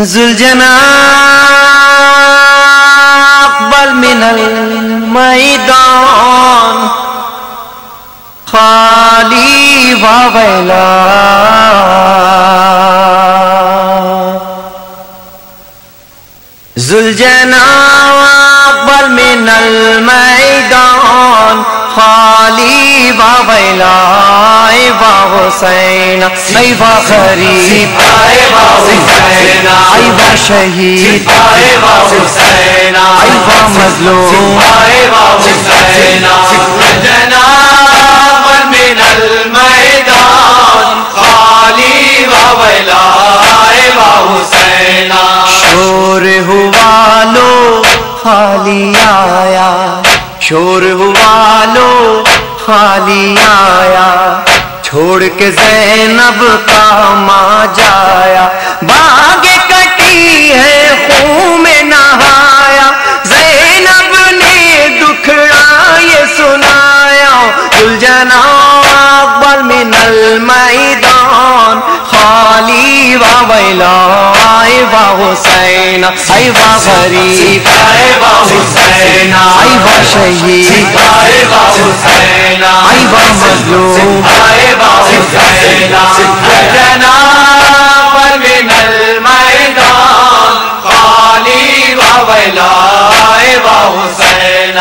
ذوالجناح اقبل من المیدان خالی و ویلا ذوالجناح اقبل من المیدان خالی و ویلا ای با حسین ای با غریب ای با حسین ای با شہید ای با حسین ای با مظلوم ای با حسین ذوالجناح من المیدان خالی و ویلا ای با حسین شور ہوا لو خالی آیا شور ہوا لو خالی آیا چھوڑ کے زینب کا ماں جایا باغ کٹی ہے خون میں نہایا زینب نے دکھڑا یہ سنایا ذوالجناح اقبل من المیدان خالی و ویلا ای با حسین ای با غریب ای با حسین ای با شہید ای با حسین ای با مظلوم ای با حسین ذوالجناح من المیدان خالی و ویلا ای با حسین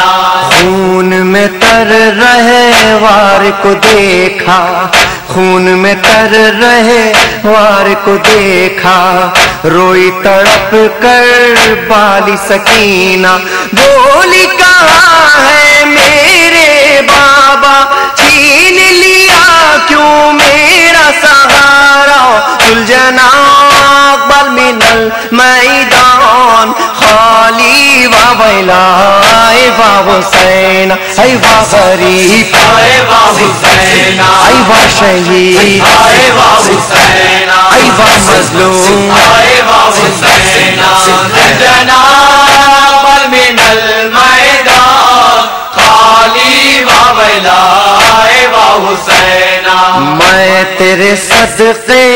خون میں تر رہے وار کو دیکھا خون میں تر رہے وار کو دیکھا روئی تڑپ کر بالی سکینہ بولی کہاں ہے میرے بابا چھین لیا کیوں میرا سہارا ذوالجناح اقبل من المیدان خالی و ویلا ای با حسین ای با غریب ای با حسین ای با شہید ای با حسین ای با مظلوم ای با حسین ذوالجناح من المیدان خالی و ویلا ای با حسین میں تیرے صدقے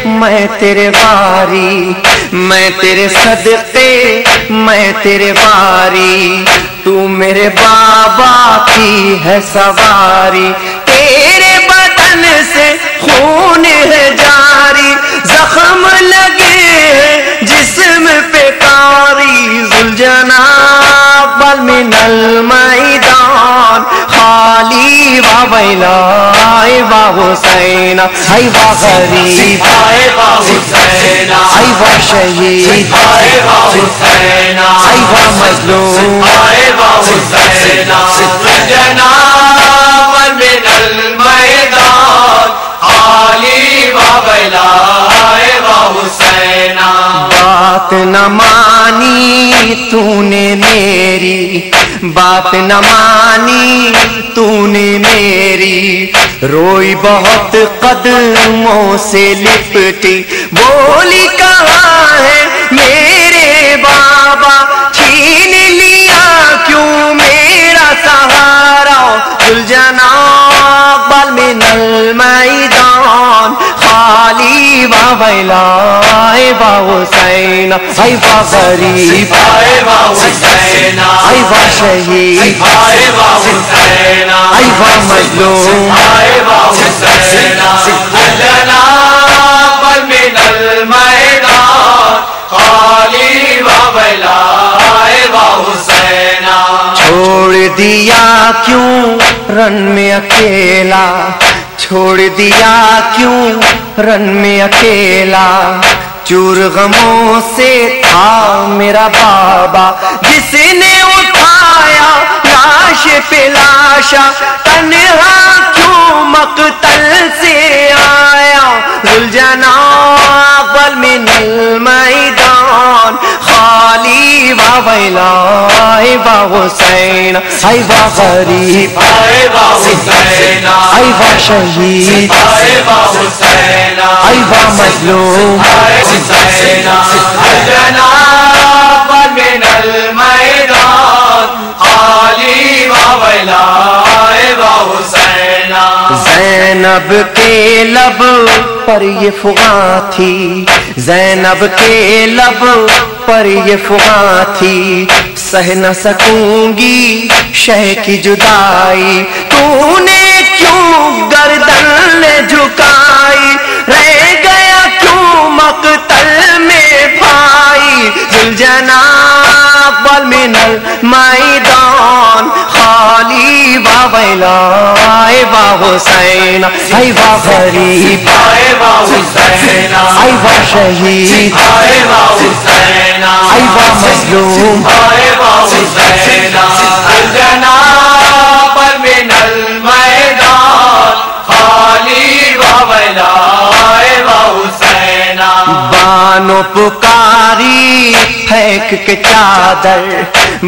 میں تیرے باری میں تیرے صدقے میں تیرے باری تو میرے بابا کی ہے سواری تیرے بدن سے خون ہے جاری زخم لگے ہیں جسم پہ کاری ذوالجناح اقبل من المیدان خالی و ویلا ای با حسین ای با غریب ای با حسین ای با شہید ای با حسین ای با مظلوم ای با حسین ذوالجناح من المیدان خالی و ویلا ای با حسین بات نہ مانی تو نے میری بات نہ مانی تو نے میری روئی بہت قدموں سے لپٹی بولی کہاں ہے میرے بابا چھین لیا کیوں میرا سہارا ذوالجناح اقبل من المیدان خالی و ویلا ای با حسین ای با غریب ای با حسین ای با شہید ای با حسین ای با مظلوم ای با حسین ذوالجناح من المیدان خالی و ویلا ای با حسین چھوڑ دیا کیوں رن میں اکیلا چھوڑ دیا کیوں رن میں اکیلا چور غموں سے تھا میرا بابا جس نے اٹھایا لاش پہ لاشا تنہا کیوں مقتل سے آیا ذوالجناح اقبل من المیدان خالی و ویلا ای با حسین ای با غریب ای با حسین ای با شہید ای با حسین ای با مظلوم ای حسین ذوالجناح من المیدان خالی و ویلا ای با حسین زینب کے لب پر یہ فغاں تھی، زینب کے لب پر یہ فغاں تھی، سہ نہ سکوں گی شہ کی جدائی، تو نے کیوں گردن جھکائی، رہ گیا کیوں مقتل میں بھائی، ذوالجناب من المیدان خالی و ویلا وا حسین، ای وا غریب وا حسین، ای وا شہید وا حسین، ای وا مظلوم وا حسین، ذوالجناب من المیدان خالی و ویلا وا حسین، بانو پکاری پھینک کے چادر،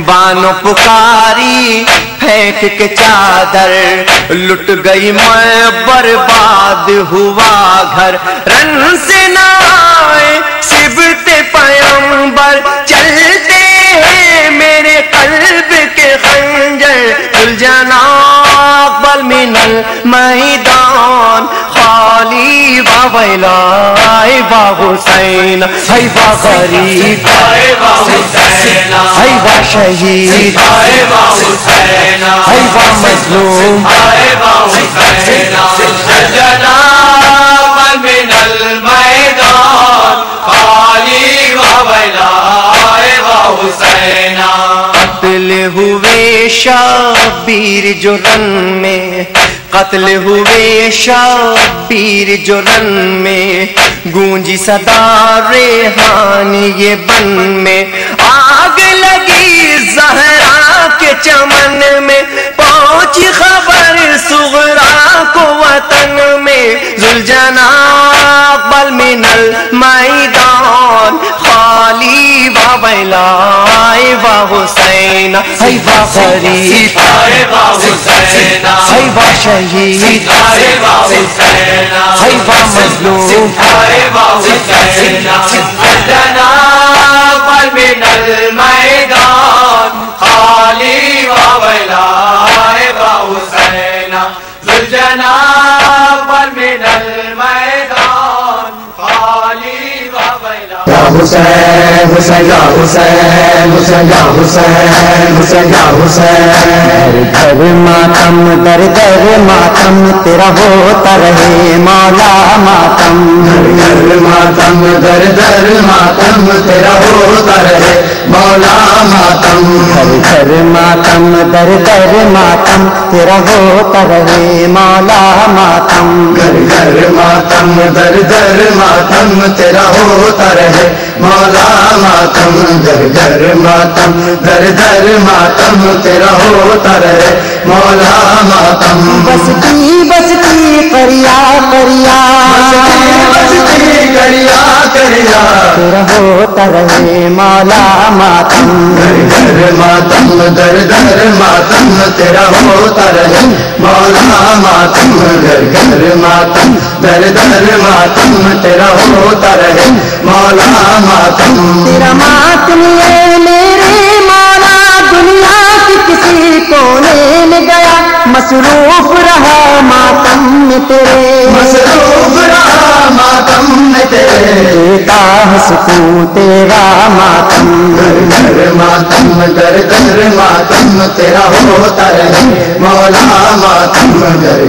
بانو پکاری پھینک کے چادر، لٹ گئی میں برباد ہوا گھر، رن سے نہ آئے صبت پیمبر، چلتے ہیں میرے قلب کے خنجر، ذوالجناب من المیدان خالی و ویلا وا حسین، ای وا غریب وا حسین، ای وا شہید وا حسین، ای وا مظلوم وا حسین، ذوالجناب من المیدان خالی و ویلا وا حسین، قتل ہوئے شبیر جو رن میں، قتل ہوئے شبیر جو رن میں، گونجی صدا ریحان یہ بن میں، آگ لگی زہرا کے چمن میں، پہنچی خبر صغرا کو وطن میں، ذوالجناب من المیدان خالی و ویلا وا حسین، ای وا غریب وا حسین، ای وا شہید وا حسین، ای وا مظلوم وا حسین، ذوالجناب من المیدان خالی و ویلا وا حسین، ذوالجناب من المیدان خالی و ویلا، یا حسین حسین یا حسین حسین یا حسین حسین یا حسین، در ماتم در در ماتم تیرا ہوتا رہے مولا ماتم، در ماتم در در ماتم تیرا ہوتا رہے مولا ماتم، در ماتم در در ماتم تیرا ہوتا رہے مولا ماتم، در ماتم در در ماتم تیرا ہوتا رہے مولا ماتم، در ماتم در در ماتم تیرا ہوتا رہے مولا ماتم، بستی بستی کریا کریا بستی کریا کریا تیرا ہوتا رہے مولا ماتم، در ماتم در در ماتم تیرا ہوتا رہے مولا ماتم، در ماتم در در ماتم تیرا ہوتا رہے مولا ماتم، تیرا ماتم ہے میرے مولا دنیا کی کسی کونے میں گیا، مصروف رہا ماتم میں تیرے، مصروف رہا ماتم میں تیرے، دیتا ہے سکون تیرا ماتم، در ماتم در در ماتم تیرا ہوتا رہے مولا ماتم، در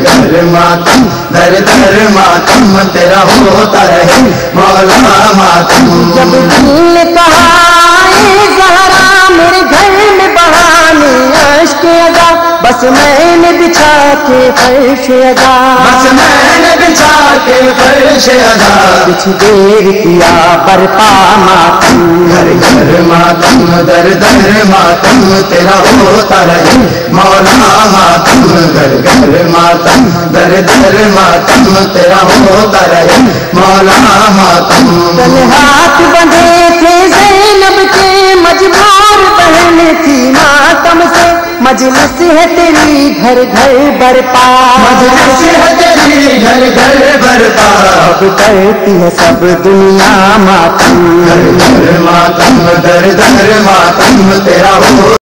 ماتم در در ماتم تیرا ہوتا رہے مولا ماتم، جب دل نے کہا اے زہرا میرے گھر میں بہانے اشک ادا، بس میں نے بچھا کے فرش ادا، بس میں نے بچھا کے فرش ادا، کچھ دیر کیا برپا ماتم، در ماتم در در ماتم تیرا ہوتا رہے مولا ماتم، در ماتم در در ماتم تیرا ہوتا رہے مولا ماتم، کل ہاتھ بندھے تھے زینب کے مجبور بہن تھی ماتم سے، مجلس ہے تیری گھر گھر برپا، مجلس ہے تیری گھر گھر برپا، اب کرتی ہے سب دنیا ماتم، در ماتم در در ماتم تیرا ہو